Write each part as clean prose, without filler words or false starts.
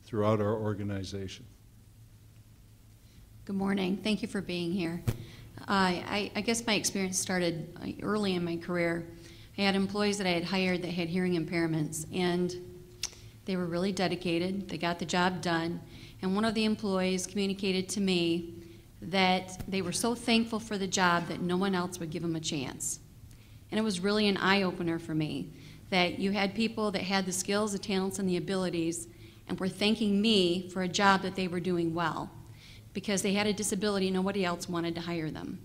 throughout our organization. Good morning. Thank you for being here. I guess my experience started early in my career. I had employees that I had hired that had hearing impairments, and they were really dedicated. They got the job done. And one of the employees communicated to me that they were so thankful for the job that no one else would give them a chance. And it was really an eye-opener for me that you had people that had the skills, the talents, and the abilities and were thanking me for a job that they were doing well. Because they had a disability, nobody else wanted to hire them.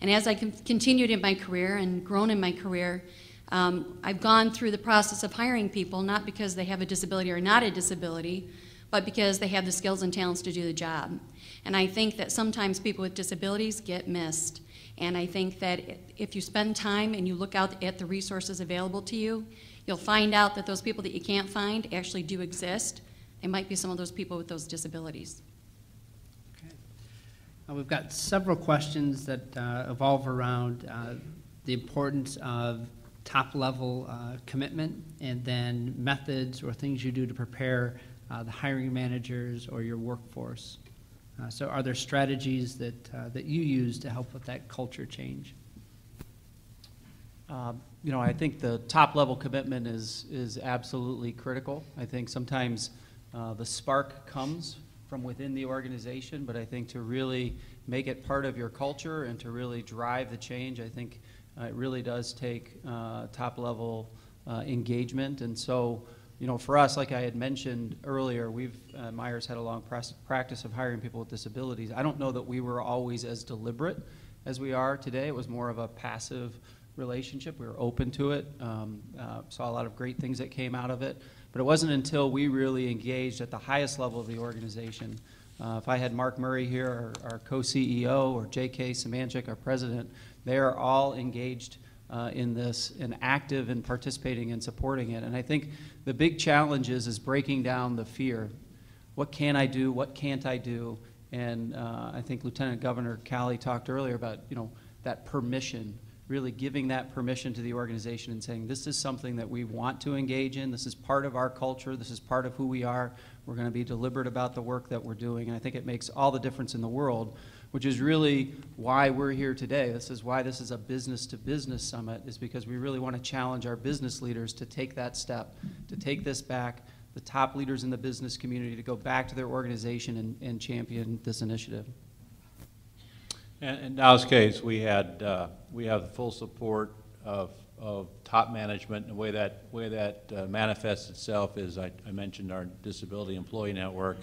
And as I continued in my career and grown in my career, I've gone through the process of hiring people, not because they have a disability or not a disability, but because they have the skills and talents to do the job. And I think that sometimes people with disabilities get missed. And I think that if you spend time and you look out at the resources available to you, you'll find out that those people that you can't find actually do exist. They might be some of those people with those disabilities. We've got several questions that evolve around the importance of top-level commitment and then methods or things you do to prepare the hiring managers or your workforce. So are there strategies that you use to help with that culture change? You know, I think the top-level commitment is absolutely critical. I think sometimes the spark comes from within the organization, but I think to really make it part of your culture and to really drive the change, I think it really does take top-level engagement. And so, you know, for us, like I had mentioned earlier, Myers had a long practice of hiring people with disabilities. I don't know that we were always as deliberate as we are today. It was more of a passive relationship. We were open to it, saw a lot of great things that came out of it. But it wasn't until we really engaged at the highest level of the organization. If I had Mark Murray here, our co-CEO, or J.K. Samanchik, our president, they are all engaged in this and active and participating and supporting it. And I think the big challenge is breaking down the fear. What can I do? What can't I do? And I think Lieutenant Governor Calley talked earlier about, you know, that permission, really giving that permission to the organization and saying, this is something that we want to engage in. This is part of our culture. This is part of who we are. We're going to be deliberate about the work that we're doing. And I think it makes all the difference in the world, which is really why we're here today. This is why this is a business-to-business summit, is because we really want to challenge our business leaders to take that step, to take this back, the top leaders in the business community to go back to their organization and champion this initiative. In Dow's case, we have the full support of top management. And the way that manifests itself is, I mentioned our Disability Employee Network.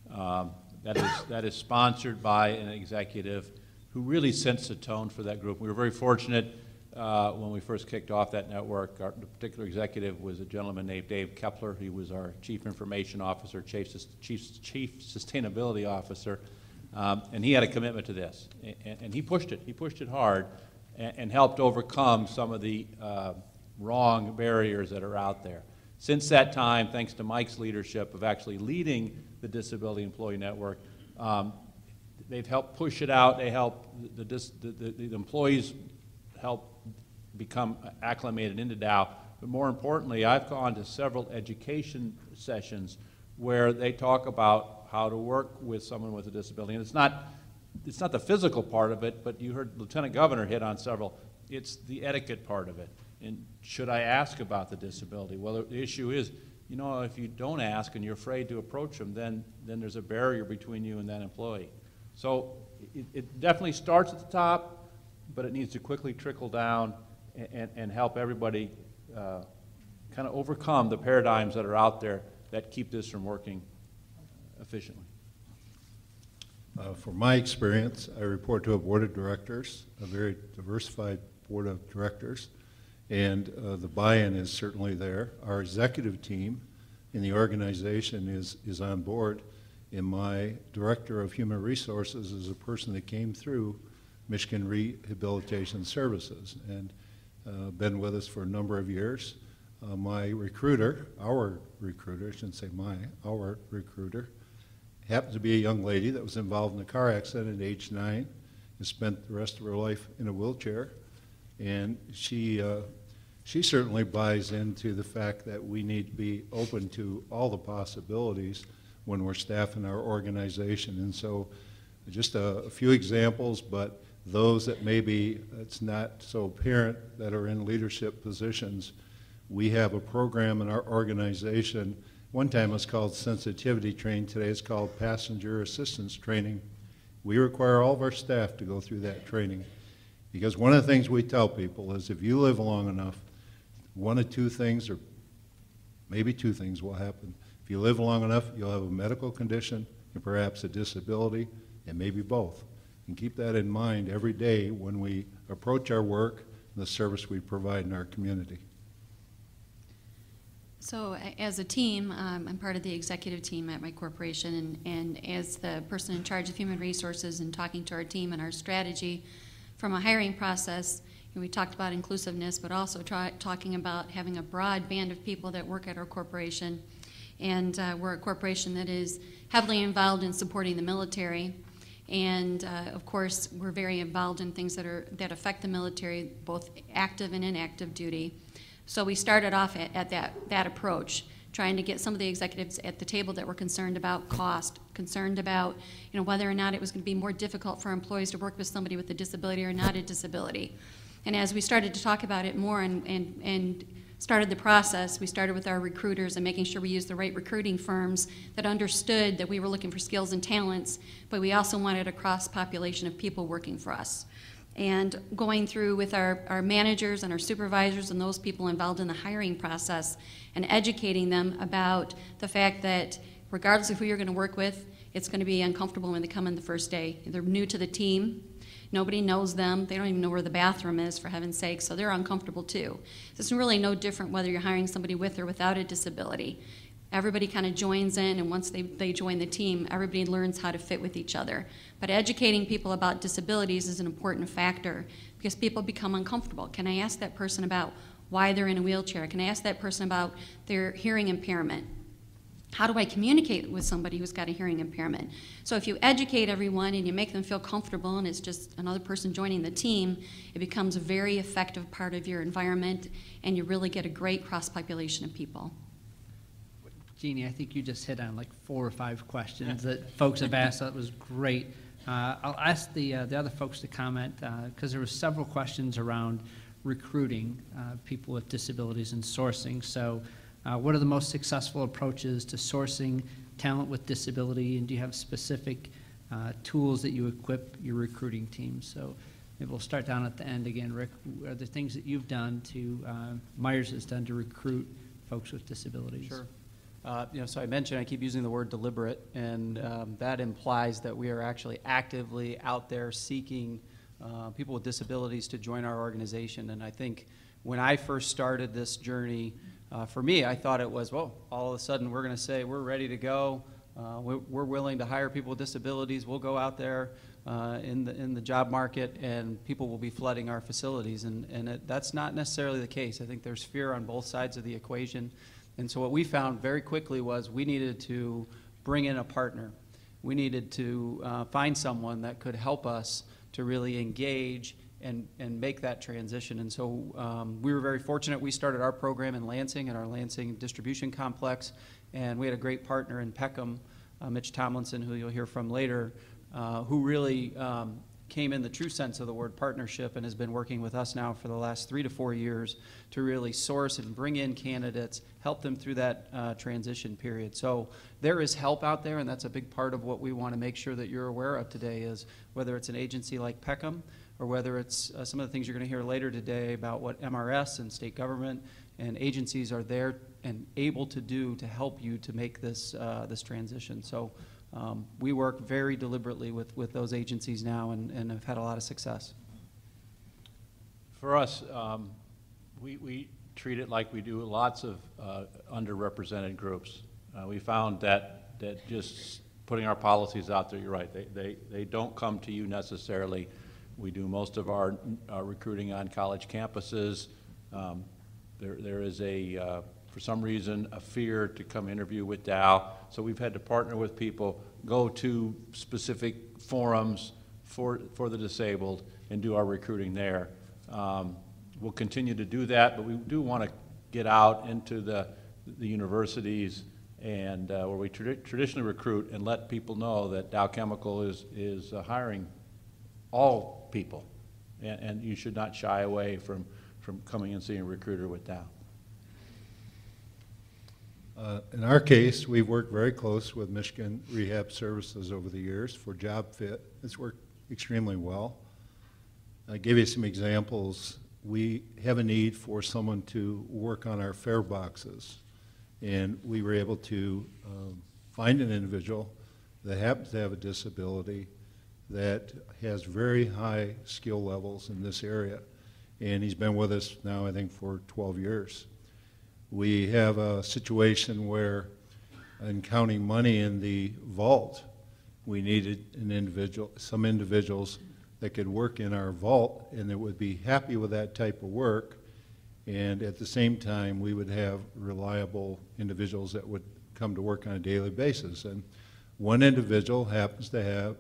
That is sponsored by an executive who really sets the tone for that group. We were very fortunate when we first kicked off that network. The particular executive was a gentleman named Dave Kepler. He was our Chief Information Officer, Chief Sustainability Officer. And he had a commitment to this, and he pushed it. He pushed it hard and helped overcome some of the wrong barriers that are out there. Since that time, thanks to Mike's leadership of actually leading the Disability Employee Network, they've helped push it out. They help the employees help become acclimated into Dow. But more importantly, I've gone to several education sessions where they talk about how to work with someone with a disability. And it's not the physical part of it, but you heard Lieutenant Governor hit on several. It's the etiquette part of it. And should I ask about the disability? Well, the issue is, you know, if you don't ask and you're afraid to approach them, then there's a barrier between you and that employee. So it definitely starts at the top, but it needs to quickly trickle down and help everybody kind of overcome the paradigms that are out there that keep this from working efficiently. From my experience, I report to a board of directors, a very diversified board of directors, and the buy-in is certainly there. Our executive team in the organization is on board, and my director of human resources is a person that came through Michigan Rehabilitation Services and been with us for a number of years. My recruiter, our recruiter, I shouldn't say our recruiter, happened to be a young lady that was involved in a car accident at age 9 and spent the rest of her life in a wheelchair. And she certainly buys into the fact that we need to be open to all the possibilities when we're staffing our organization. And so just a few examples, but those that maybe it's not so apparent that are in leadership positions, we have a program in our organization. One time it was called sensitivity training. Today it's called passenger assistance training. We require all of our staff to go through that training, because one of the things we tell people is if you live long enough, one of two things, or maybe two things, will happen. If you live long enough, you'll have a medical condition and perhaps a disability, and maybe both. And keep that in mind every day when we approach our work and the service we provide in our community. So as a team, I'm part of the executive team at my corporation, and as the person in charge of human resources and talking to our team and our strategy from a hiring process, we talked about inclusiveness, but also talking about having a broad band of people that work at our corporation. And we're a corporation that is heavily involved in supporting the military. And of course, we're very involved in things that affect the military, both active and inactive duty. So we started off at that approach, trying to get some of the executives at the table that were concerned about cost, concerned about whether or not it was going to be more difficult for employees to work with somebody with a disability or not a disability. And as we started to talk about it more and started the process, we started with our recruiters and making sure we used the right recruiting firms that understood that we were looking for skills and talents, but we also wanted a cross-population of people working for us. And going through with our managers and our supervisors and those people involved in the hiring process and educating them about the fact that regardless of who you're going to work with, it's going to be uncomfortable when they come in the first day. They're new to the team. Nobody knows them. They don't even know where the bathroom is, for heaven's sake, so they're uncomfortable too. It's really no different whether you're hiring somebody with or without a disability. Everybody kind of joins in, and once they join the team, everybody learns how to fit with each other. But educating people about disabilities is an important factor because people become uncomfortable. Can I ask that person about why they're in a wheelchair? Can I ask that person about their hearing impairment? How do I communicate with somebody who's got a hearing impairment? So if you educate everyone and you make them feel comfortable and it's just another person joining the team, it becomes a very effective part of your environment, and you really get a great cross-population of people. Jeannie, I think you just hit on like 4 or 5 questions that folks have asked. That was great. I'll ask the other folks to comment because there were several questions around recruiting people with disabilities and sourcing. So what are the most successful approaches to sourcing talent with disability, and do you have specific tools that you equip your recruiting team? So maybe we'll start down at the end again. Rick, are there things that you've done Myers has done to recruit folks with disabilities? Sure. So I mentioned I keep using the word deliberate, and that implies that we are actually actively out there seeking people with disabilities to join our organization. And I think when I first started this journey, for me, I thought it was, well, all of a sudden we're going to say we're ready to go. We're willing to hire people with disabilities. We'll go out there in the job market, and people will be flooding our facilities. And that's not necessarily the case. I think there's fear on both sides of the equation. And so what we found very quickly was we needed to bring in a partner. We needed to find someone that could help us to really engage and make that transition. And so we were very fortunate. We started our program in Lansing, at our Lansing distribution complex, and we had a great partner in Peckham, Mitch Tomlinson, who you'll hear from later, who really came in the true sense of the word partnership and has been working with us now for the last 3 to 4 years to really source and bring in candidates, help them through that transition period. So there is help out there, and that's a big part of what we want to make sure that you're aware of today, is whether it's an agency like Peckham or whether it's some of the things you're going to hear later today about what MRS and state government and agencies are there and able to do to help you to make this transition. So we work very deliberately with those agencies now and have had a lot of success. For us, we treat it like we do lots of underrepresented groups. We found that just putting our policies out there, you're right, they don't come to you necessarily. We do most of our recruiting on college campuses. There is for some reason, a fear to come interview with Dow. So we've had to partner with people, go to specific forums for the disabled and do our recruiting there. We'll continue to do that, but we do want to get out into the universities and where we traditionally recruit and let people know that Dow Chemical is hiring all people, and you should not shy away from coming and seeing a recruiter with Dow. In our case, we've worked very close with Michigan Rehab Services over the years for job fit. It's worked extremely well. I'll give you some examples. We have a need for someone to work on our fare boxes, and we were able to find an individual that happens to have a disability that has very high skill levels in this area, and he's been with us now, I think, for 12 years. We have a situation where, in counting money in the vault, we needed some individuals that could work in our vault and that would be happy with that type of work, and at the same time we would have reliable individuals that would come to work on a daily basis. And one individual happens to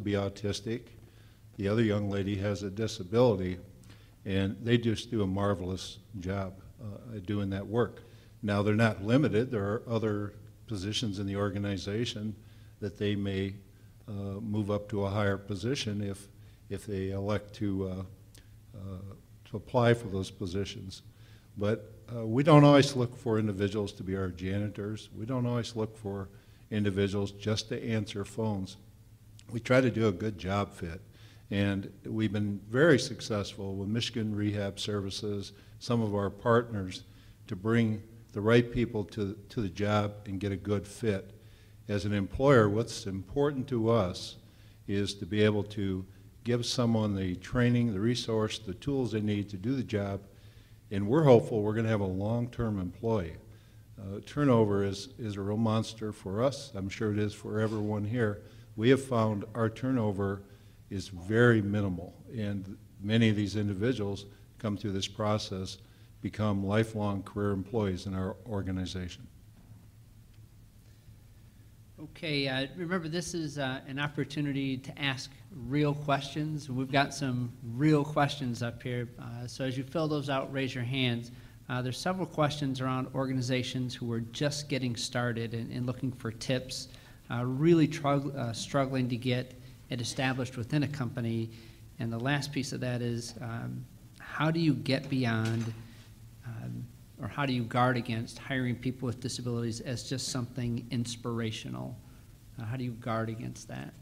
be autistic, the other young lady has a disability, and they just do a marvelous job doing that work. Now, they're not limited. There are other positions in the organization that they may move up to a higher position if they elect to apply for those positions. But we don't always look for individuals to be our janitors. We don't always look for individuals just to answer phones. We try to do a good job fit. And we've been very successful with Michigan Rehab Services, some of our partners, to bring the right people to the job and get a good fit. As an employer, what's important to us is to be able to give someone the training, the resource, the tools they need to do the job, and we're hopeful we're going to have a long-term employee. Turnover is a real monster for us. I'm sure it is for everyone here. We have found our turnover is very minimal, and many of these individuals come through this process, become lifelong career employees in our organization. Okay, remember this is an opportunity to ask real questions. We've got some real questions up here, so as you fill those out, raise your hands. There's several questions around organizations who are just getting started and looking for tips, really struggling to get it established within a company. And the last piece of that is how do you get beyond or how do you guard against hiring people with disabilities as just something inspirational? How do you guard against that?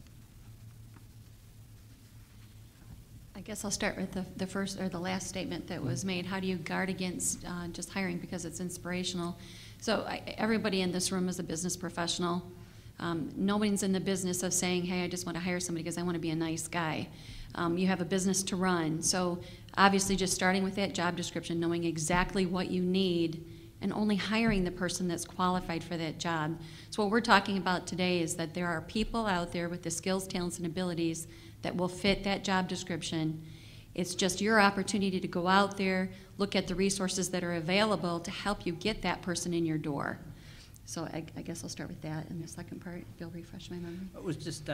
I guess I'll start with the first or the last statement that was made. How do you guard against just hiring because it's inspirational? So everybody in this room is a business professional. Nobody's in the business of saying, hey, I just want to hire somebody because I want to be a nice guy. You have a business to run. So obviously just starting with that job description, knowing exactly what you need, and only hiring the person that's qualified for that job. So what we're talking about today is that there are people out there with the skills, talents, and abilities that will fit that job description. It's just your opportunity to go out there, look at the resources that are available to help you get that person in your door. So I guess I'll start with that. And the second part, Bill, refresh my memory. It was just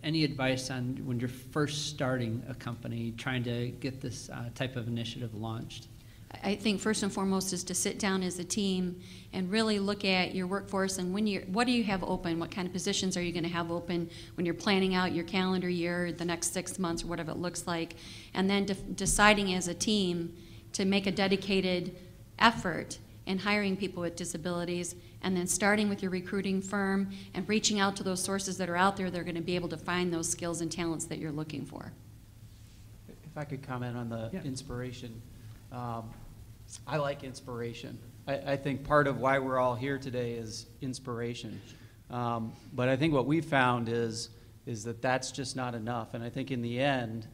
any advice on when you're first starting a company, trying to get this type of initiative launched? I think first and foremost is to sit down as a team and really look at your workforce and what do you have open? What kind of positions are you going to have open when you're planning out your calendar year, the next 6 months, or whatever it looks like, and then deciding as a team to make a dedicated effort in hiring people with disabilities, and then starting with your recruiting firm and reaching out to those sources that are out there that are going to be able to find those skills and talents that you're looking for. If I could comment on the inspiration. I like inspiration. I think part of why we're all here today is inspiration. But I think what we've found is that that's just not enough. And I think in the end,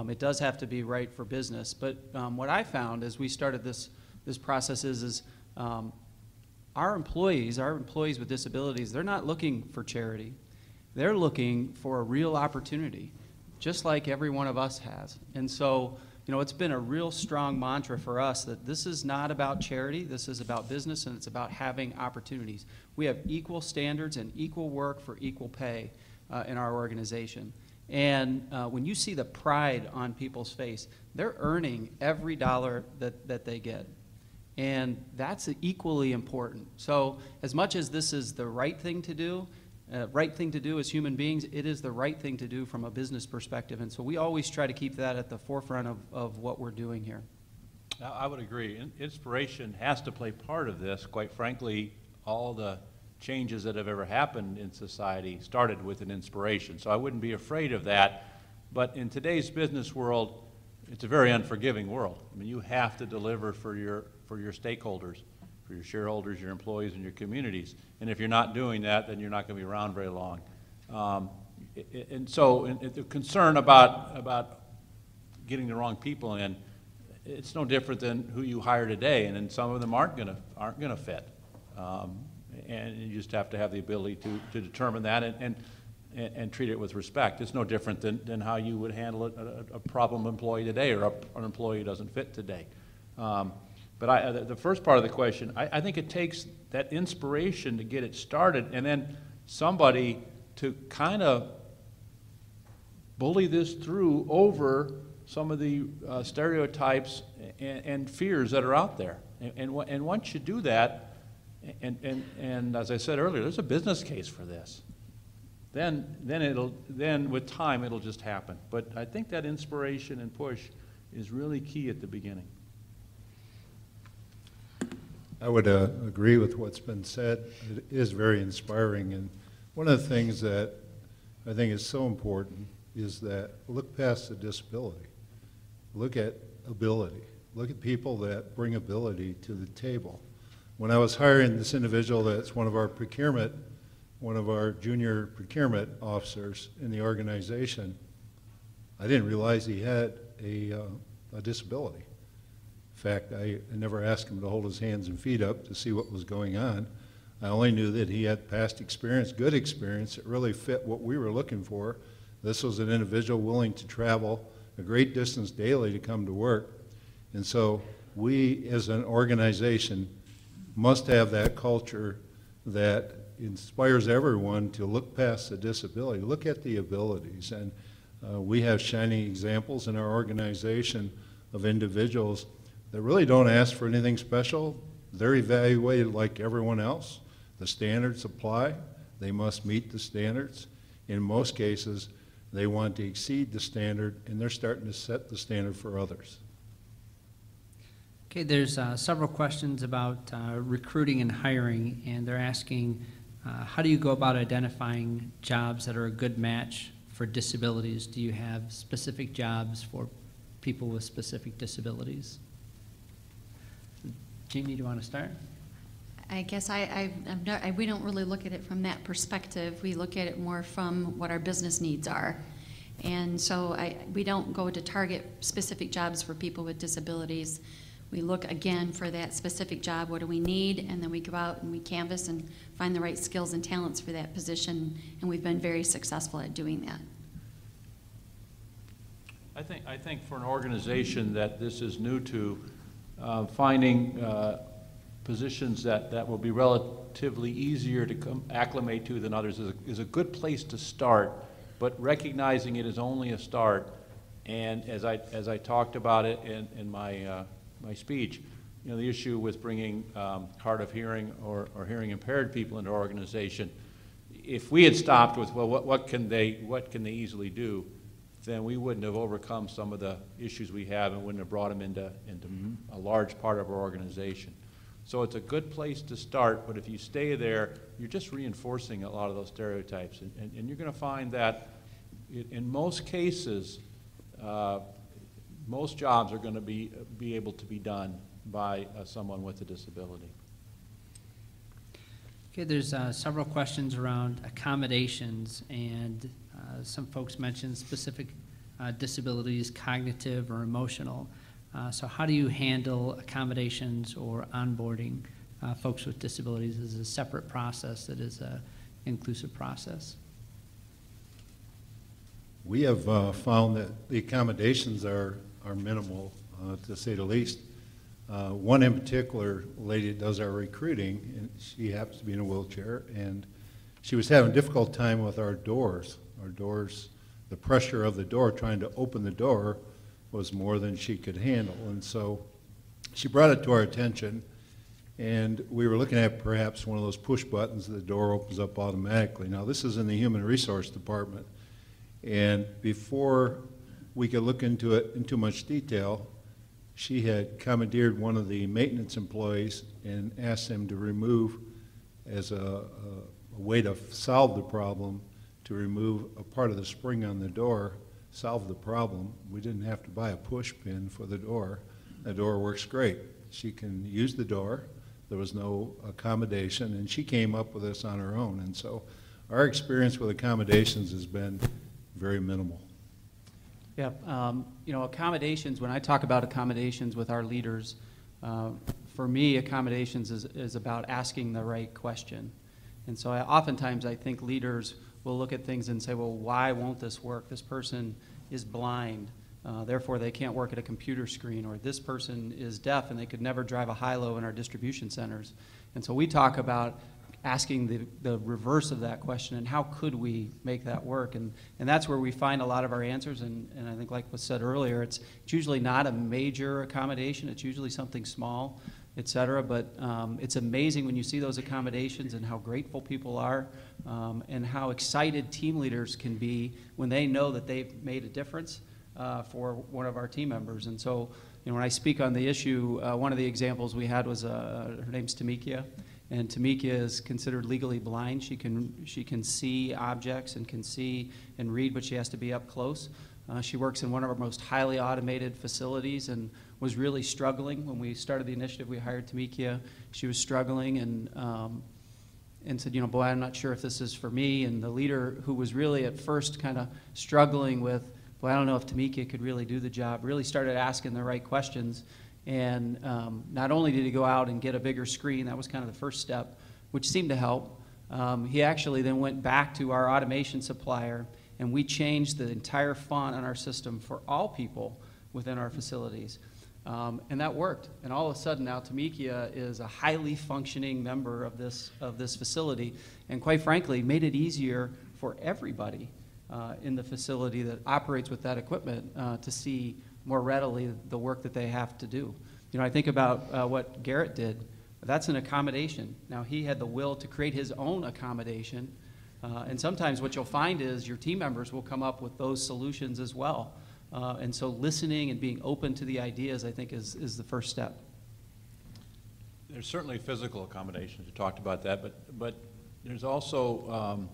it does have to be right for business. But what I found as we started this process is our employees with disabilities, they're not looking for charity. They're looking for a real opportunity, just like every one of us has. And so, it's been a real strong mantra for us that this is not about charity, this is about business, and it's about having opportunities. We have equal standards and equal work for equal pay in our organization. And when you see the pride on people's face, they're earning every dollar that they get. And that's equally important. So as much as this is the right thing to do as human beings, it is the right thing to do from a business perspective. And so we always try to keep that at the forefront of what we're doing here. I would agree. Inspiration has to play part of this. Quite frankly, all the changes that have ever happened in society started with an inspiration. So I wouldn't be afraid of that. But in today's business world, it's a very unforgiving world. I mean, you have to deliver for your stakeholders, for your shareholders, your employees, and your communities. And if you're not doing that, then you're not going to be around very long. And the concern about getting the wrong people in, it's no different than who you hire today, and then some of them aren't gonna fit. And you just have to have the ability to determine that and treat it with respect. It's no different than how you would handle a problem employee today or an employee who doesn't fit today. But the first part of the question, I think it takes that inspiration to get it started, and then somebody to kind of bully this through over some of the stereotypes and fears that are out there. And once you do that, and as I said earlier, there's a business case for this. Then with time it'll just happen. But I think that inspiration and push is really key at the beginning. I would agree with what's been said. It is very inspiring, and one of the things that I think is so important is that look past the disability. Look at ability. Look at people that bring ability to the table. When I was hiring this individual that's one of our junior procurement officers in the organization, I didn't realize he had a disability. In fact, I never asked him to hold his hands and feet up to see what was going on. I only knew that he had past experience, good experience, that really fit what we were looking for. This was an individual willing to travel a great distance daily to come to work. And so we, as an organization, must have that culture that inspires everyone to look past the disability, look at the abilities. And we have shining examples in our organization of individuals that really don't ask for anything special. They're evaluated like everyone else. The standards apply. They must meet the standards. In most cases, they want to exceed the standard, and they're starting to set the standard for others. Okay, there's several questions about recruiting and hiring, and they're asking, how do you go about identifying jobs that are a good match for disabilities? Do you have specific jobs for people with specific disabilities? Jeannie, do you want to start? I guess we don't really look at it from that perspective. We look at it more from what our business needs are. And so we don't go to target specific jobs for people with disabilities. We look again for that specific job, what do we need, and then we go out and we canvass and find the right skills and talents for that position, and we've been very successful at doing that. I think for an organization that this is new to, finding positions that will be relatively easier to acclimate to than others is a good place to start, but recognizing it is only a start. And as I talked about it in my speech, you know, the issue with bringing hard of hearing or hearing impaired people into our organization, if we had stopped with, well, what can they easily do, then we wouldn't have overcome some of the issues we have and wouldn't have brought them into a large part of our organization. So it's a good place to start, but if you stay there, you're just reinforcing a lot of those stereotypes. And you're going to find that in most cases, most jobs are going to be able to be done by someone with a disability. Okay, there's several questions around accommodations, and some folks mentioned specific disabilities, cognitive or emotional. So how do you handle accommodations or onboarding folks with disabilities as a separate process that is an inclusive process? We have found that the accommodations are minimal, to say the least. One in particular lady that does our recruiting, and she happens to be in a wheelchair, and she was having a difficult time with our doors. Our doors, the pressure of the door, trying to open the door was more than she could handle. And so she brought it to our attention, and we were looking at perhaps one of those push buttons, the door opens up automatically. Now, this is in the Human Resource Department, and before we could look into it in too much detail, she had commandeered one of the maintenance employees and asked him to remove, as a way to solve the problem, to remove a part of the spring on the door, solve the problem. We didn't have to buy a push pin for the door. The door works great. She can use the door. There was no accommodation, and she came up with this on her own. And so our experience with accommodations has been very minimal. Yeah, you know, accommodations, when I talk about accommodations with our leaders, for me, accommodations is about asking the right question. And so oftentimes I think leaders will look at things and say, well, why won't this work? This person is blind, therefore they can't work at a computer screen, or this person is deaf and they could never drive a high-low in our distribution centers. And so we talk about asking the reverse of that question, and how could we make that work? And that's where we find a lot of our answers, and I think like was said earlier, it's usually not a major accommodation, it's usually something small, et cetera, but it's amazing when you see those accommodations and how grateful people are, and how excited team leaders can be when they know that they've made a difference for one of our team members. And so, you know, when I speak on the issue, one of the examples we had was, her name's Tamikia, and Tamikia is considered legally blind. She can see objects and can see and read, but she has to be up close. She works in one of our most highly automated facilities and was really struggling. When we started the initiative, we hired Tamikia. She was struggling and said, you know, boy, I'm not sure if this is for me. And the leader, who was really at first kind of struggling with, boy, I don't know if Tamikia could really do the job, really started asking the right questions. And not only did he go out and get a bigger screen, that was kind of the first step, which seemed to help. He actually then went back to our automation supplier, and we changed the entire font on our system for all people within our facilities. And that worked. And all of a sudden now Tamikia is a highly functioning member of this facility, and quite frankly made it easier for everybody in the facility that operates with that equipment to see more readily the work that they have to do. You know, I think about what Garrett did. That's an accommodation. Now, he had the will to create his own accommodation, and sometimes what you'll find is your team members will come up with those solutions as well. And so listening and being open to the ideas, I think, is the first step. There's certainly physical accommodations. You talked about that, but there's also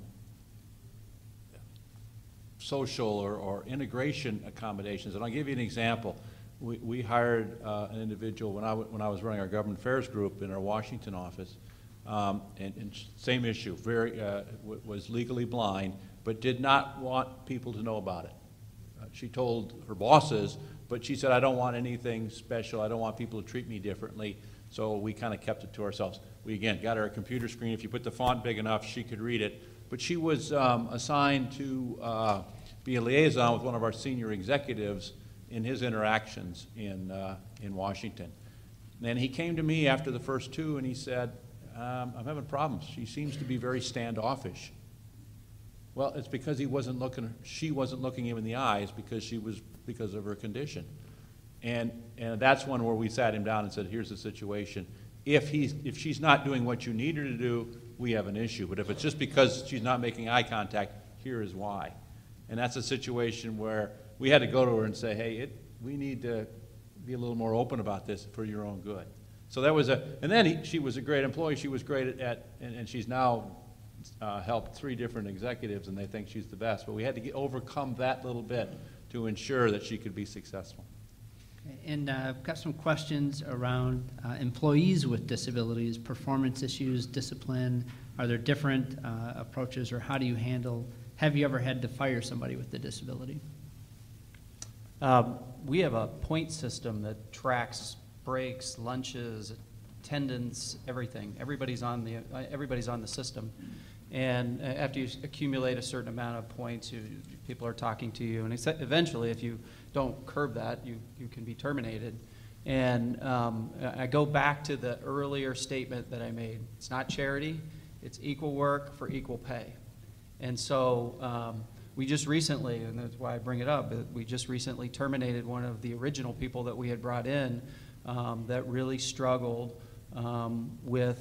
social or integration accommodations. And I'll give you an example. We hired an individual when I was running our government affairs group in our Washington office, and same issue, was legally blind, but did not want people to know about it. She told her bosses, but she said, I don't want anything special. I don't want people to treat me differently. So we kind of kept it to ourselves. We, again, got her a computer screen. If you put the font big enough, she could read it. But she was assigned to be a liaison with one of our senior executives in his interactions in Washington. And he came to me after the first two, and he said, I'm having problems. She seems to be very standoffish. Well, it's because she wasn't looking him in the eyes because of her condition. And that's one where we sat him down and said, here's the situation. If she's not doing what you need her to do, we have an issue. But if it's just because she's not making eye contact, here is why. And that's a situation where we had to go to her and say, hey, we need to be a little more open about this for your own good. So that was and then she was a great employee. She was great and she's now helped 3 different executives, and they think she's the best. But we had to overcome that little bit to ensure that she could be successful. And I've got some questions around employees with disabilities, performance issues, discipline. Are there different approaches, or how do you handle, have you ever had to fire somebody with a disability? We have a point system that tracks breaks, lunches, attendance, everything. Everybody's on the system. And after you accumulate a certain amount of points, people are talking to you, and eventually, if you don't curb that, you can be terminated. And I go back to the earlier statement that I made. It's not charity, it's equal work for equal pay. And so we just recently, and that's why I bring it up, we just recently terminated one of the original people that we had brought in that really struggled with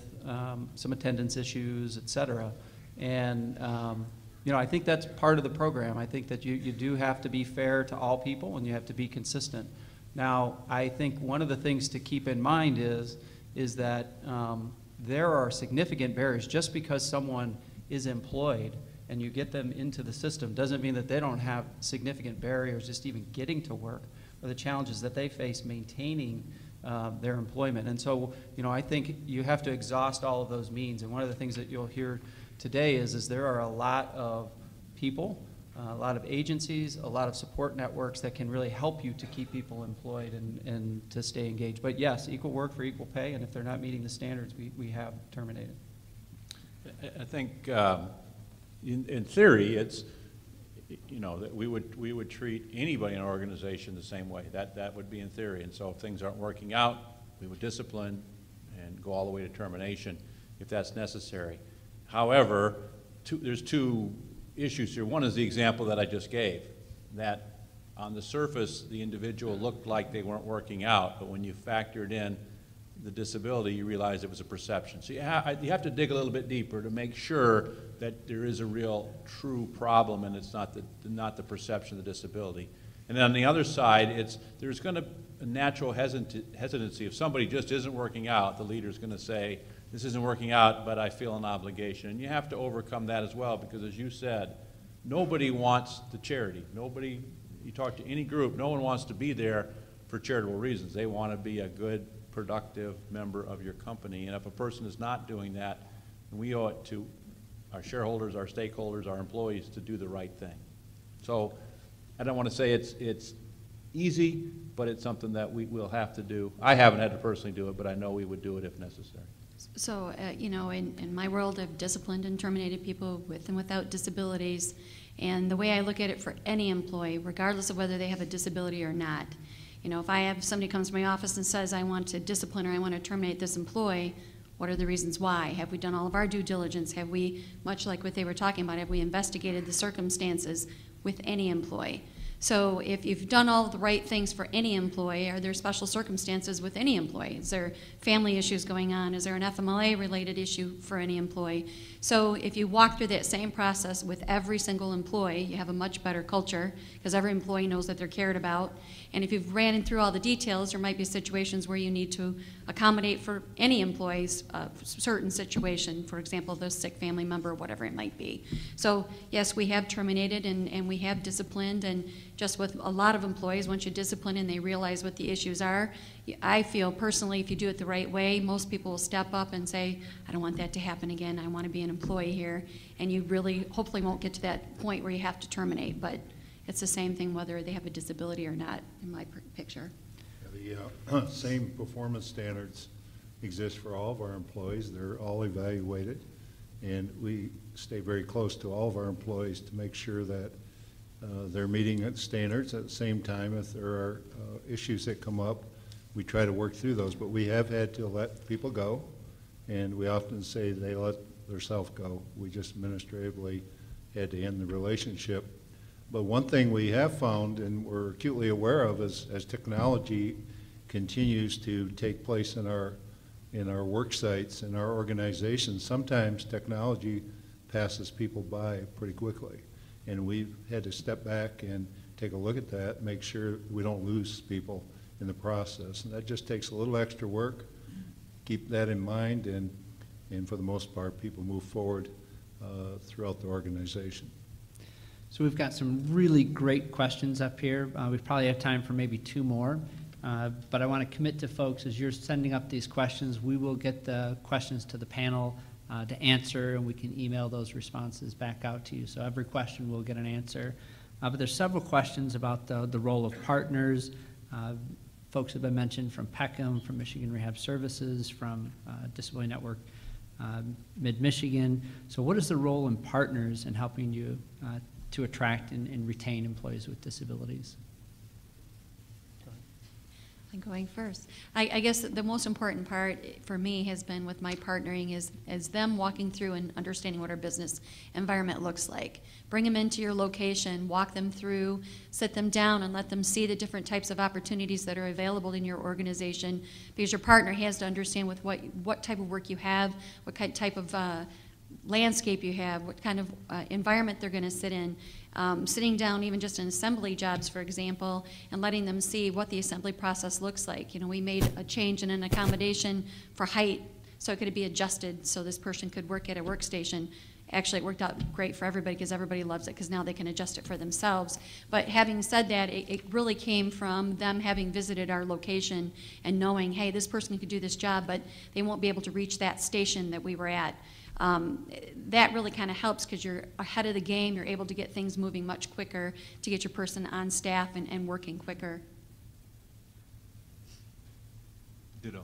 some attendance issues, et cetera. And you know, I think that's part of the program. I think that you do have to be fair to all people, and you have to be consistent. Now, I think one of the things to keep in mind is that there are significant barriers. Just because someone is employed and you get them into the system doesn't mean that they don't have significant barriers just even getting to work, or the challenges that they face maintaining their employment. And so, you know, I think you have to exhaust all of those means. And one of the things that you'll hear today is there are a lot of people, a lot of agencies, a lot of support networks that can really help you to keep people employed and to stay engaged. But yes, equal work for equal pay, and if they're not meeting the standards, we have terminated. I think in theory, it's, you know, that we would treat anybody in our organization the same way. That would be in theory. And so if things aren't working out, we would discipline and go all the way to termination if that's necessary. However, there's two issues here. One is the example that I just gave, that on the surface, the individual looked like they weren't working out, but when you factored in the disability, you realize it was a perception. So you have to dig a little bit deeper to make sure that there is a real, true problem, and it's not the perception of the disability. And then on the other side, there's going to be a natural hesitancy. If somebody just isn't working out, the leader's going to say, this isn't working out, but I feel an obligation. And you have to overcome that as well, because as you said, nobody wants the charity. Nobody, you talk to any group, no one wants to be there for charitable reasons. They want to be a good, productive member of your company. And if a person is not doing that, we owe it to our shareholders, our stakeholders, our employees to do the right thing. So I don't want to say it's easy, but it's something that we will have to do. I haven't had to personally do it, but I know we would do it if necessary. So, you know, in my world, I've disciplined and terminated people with and without disabilities. And the way I look at it for any employee, regardless of whether they have a disability or not, you know, if I have somebody comes to my office and says, I want to discipline or I want to terminate this employee, what are the reasons why? Have we done all of our due diligence? Have we, much like what they were talking about, have we investigated the circumstances with any employee? So if you've done all the right things for any employee, are there special circumstances with any employee? Is there family issues going on? Is there an FMLA-related issue for any employee? So if you walk through that same process with every single employee, you have a much better culture because every employee knows that they're cared about. And if you've ran through all the details, there might be situations where you need to accommodate for any employee's certain situation, for example, the sick family member, whatever it might be. So yes, we have terminated and we have disciplined, and just with a lot of employees, once you discipline and they realize what the issues are, I feel personally if you do it the right way, most people will step up and say, I don't want that to happen again, I want to be an employee here, and you really hopefully won't get to that point where you have to terminate, but it's the same thing whether they have a disability or not in my picture. The same performance standards exist for all of our employees. They're all evaluated, and we stay very close to all of our employees to make sure that they're meeting standards. At the same time, if there are issues that come up, we try to work through those, but we have had to let people go, and we often say they let themselves go. We just administratively had to end the relationship. But one thing we have found and we're acutely aware of is as technology continues to take place in our work sites, in our organizations, sometimes technology passes people by pretty quickly. And we've had to step back and take a look at that, make sure we don't lose people in the process. And that just takes a little extra work. Keep that in mind, and for the most part, people move forward throughout the organization. So we've got some really great questions up here. We probably have time for maybe two more. But I want to commit to folks, as you're sending up these questions, we will get the questions to the panel to answer, and we can email those responses back out to you. So every question will get an answer. But there's several questions about the role of partners. Folks have been mentioned from Peckham, from Michigan Rehab Services, from Disability Network Mid-Michigan. So what is the role in partners in helping you to attract and retain employees with disabilities? I'm going first. I guess the most important part for me has been with my partnering is them walking through and understanding what our business environment looks like. Bring them into your location, walk them through, sit them down and let them see the different types of opportunities that are available in your organization, because your partner has to understand with what type of work you have, what type of landscape you have, what kind of environment they're going to sit in. Sitting down even just in assembly jobs, for example, and letting them see what the assembly process looks like. You know, we made a change in an accommodation for height so it could be adjusted so this person could work at a workstation. Actually, it worked out great for everybody because everybody loves it because now they can adjust it for themselves. But having said that, it really came from them having visited our location and knowing, hey, this person could do this job, but they won't be able to reach that station that we were at. That really kind of helps because you're ahead of the game. You're able to get things moving much quicker to get your person on staff and working quicker. Ditto.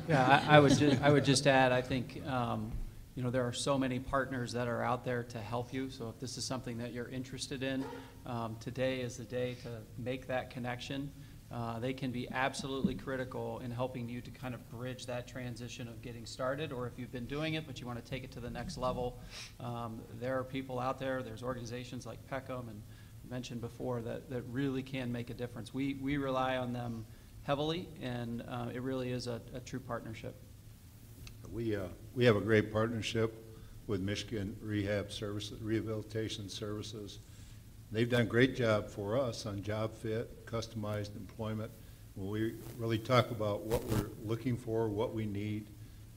Yeah, I would just add, I think, you know, there are so many partners that are out there to help you. So if this is something that you're interested in, today is the day to make that connection. They can be absolutely critical in helping you to kind of bridge that transition of getting started, or if you've been doing it but you want to take it to the next level. There are people out there, there's organizations like Peckham and mentioned before that really can make a difference. We rely on them heavily, and it really is a true partnership. We have a great partnership with Michigan Rehabilitation Services. They've done a great job for us on job fit, customized employment. When we really talk about what we're looking for, what we need,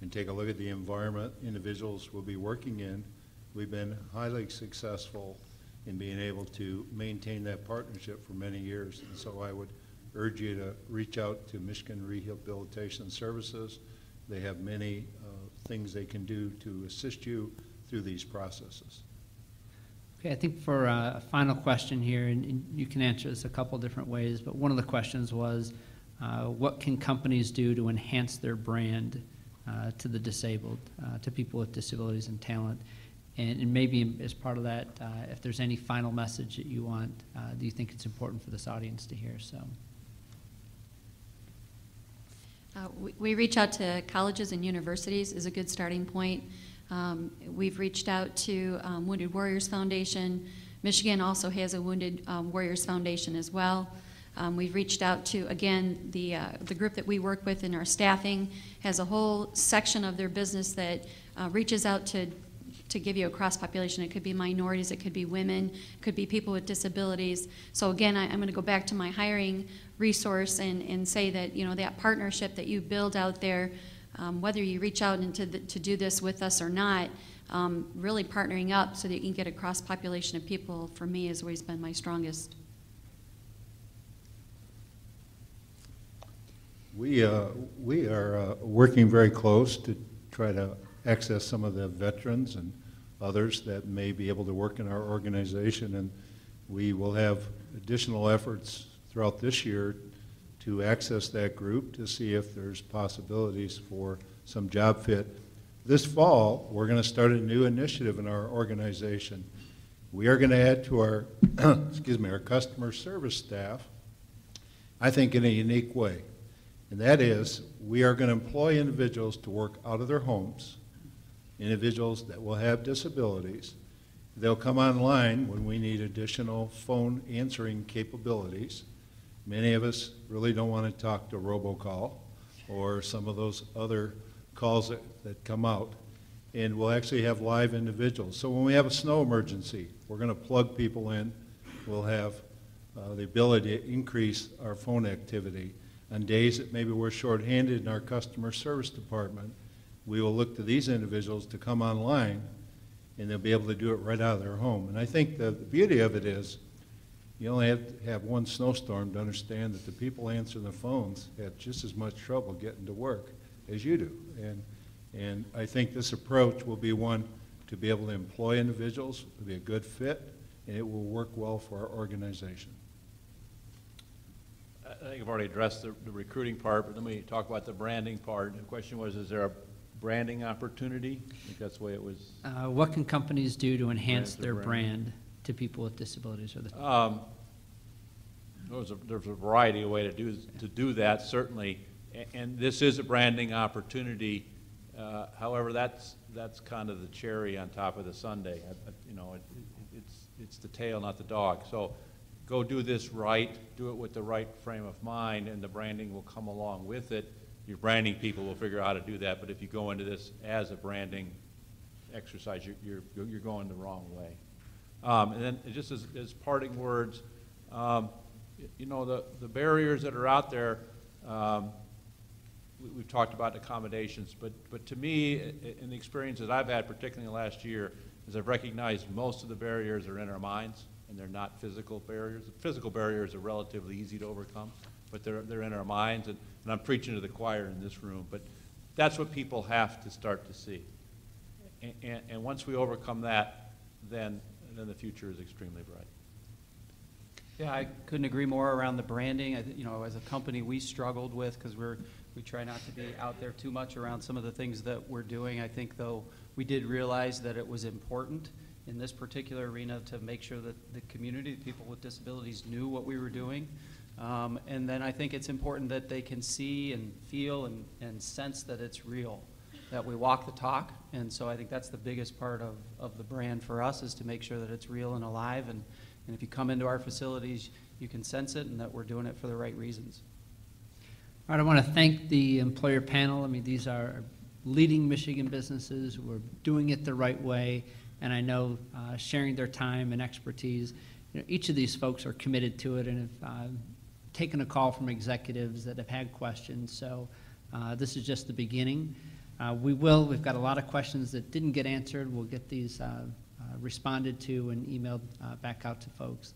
and take a look at the environment individuals will be working in, we've been highly successful in being able to maintain that partnership for many years. And so I would urge you to reach out to Michigan Rehabilitation Services. They have many things they can do to assist you through these processes. Okay, I think for a final question here, and you can answer this a couple different ways, but one of the questions was, what can companies do to enhance their brand to the disabled, to people with disabilities and talent? And maybe as part of that, if there's any final message that you want, do you think it's important for this audience to hear? So. We reach out to colleges and universities is a good starting point. We've reached out to Wounded Warriors Foundation. Michigan also has a Wounded Warriors Foundation as well. We've reached out to, again, the group that we work with in our staffing has a whole section of their business that reaches out to give you a cross-population. It could be minorities, it could be women, it could be people with disabilities. So again, I'm going to go back to my hiring resource and say that, you know, that partnership that you build out there, whether you reach out to do this with us or not, really partnering up so that you can get a cross-population of people, for me, has always been my strongest. We are working very close to try to access some of the veterans and others that may be able to work in our organization, and we will have additional efforts throughout this year to access that group to see if there's possibilities for some job fit. This fall, we're going to start a new initiative in our organization. We are going to add to our, our customer service staff, I think in a unique way. And that is, we are going to employ individuals to work out of their homes, individuals that will have disabilities. They'll come online when we need additional phone answering capabilities. Many of us really don't want to talk to robocall or some of those other calls that come out. And we'll actually have live individuals. So when we have a snow emergency, we're going to plug people in. We'll have the ability to increase our phone activity. On days that maybe we're shorthanded in our customer service department, we will look to these individuals to come online, and they'll be able to do it right out of their home. And I think the beauty of it is you only have to have one snowstorm to understand that the people answering the phones have just as much trouble getting to work as you do. And I think this approach will be one to be able to employ individuals, will be a good fit, and it will work well for our organization. I think I've already addressed the recruiting part, but let me talk about the branding part. The question was, is there a branding opportunity? I think that's the way it was. What can companies do to enhance their brand to people with disabilities? Or There's a variety of ways to do that, certainly, and this is a branding opportunity. However, that's kind of the cherry on top of the sundae. It's the tail, not the dog. So go do this right, do it with the right frame of mind, and the branding will come along with it. Your branding people will figure out how to do that, but if you go into this as a branding exercise, you're going the wrong way. And then just as parting words, the barriers that are out there, we've talked about accommodations, but to me, in the experience that I've had, particularly in the last year, is I've recognized most of the barriers are in our minds, and they're not physical barriers. The physical barriers are relatively easy to overcome, but they're in our minds, and I'm preaching to the choir in this room, but that's what people have to start to see. And once we overcome that, then the future is extremely bright. Yeah, I couldn't agree more around the branding. As a company, we struggled with, because we try not to be out there too much around some of the things that we're doing. I think, though, we did realize that it was important in this particular arena to make sure that the community, the people with disabilities, knew what we were doing. And then I think it's important that they can see and feel and sense that it's real, that we walk the talk. And so I think that's the biggest part of the brand for us, is to make sure that it's real and alive. And if you come into our facilities, you can sense it, and that we're doing it for the right reasons. All right, I want to thank the employer panel. I mean, these are leading Michigan businesses who are doing it the right way, and I know sharing their time and expertise. Each of these folks are committed to it and have taken a call from executives that have had questions. So this is just the beginning. We've got a lot of questions that didn't get answered. We'll get these responded to and emailed back out to folks.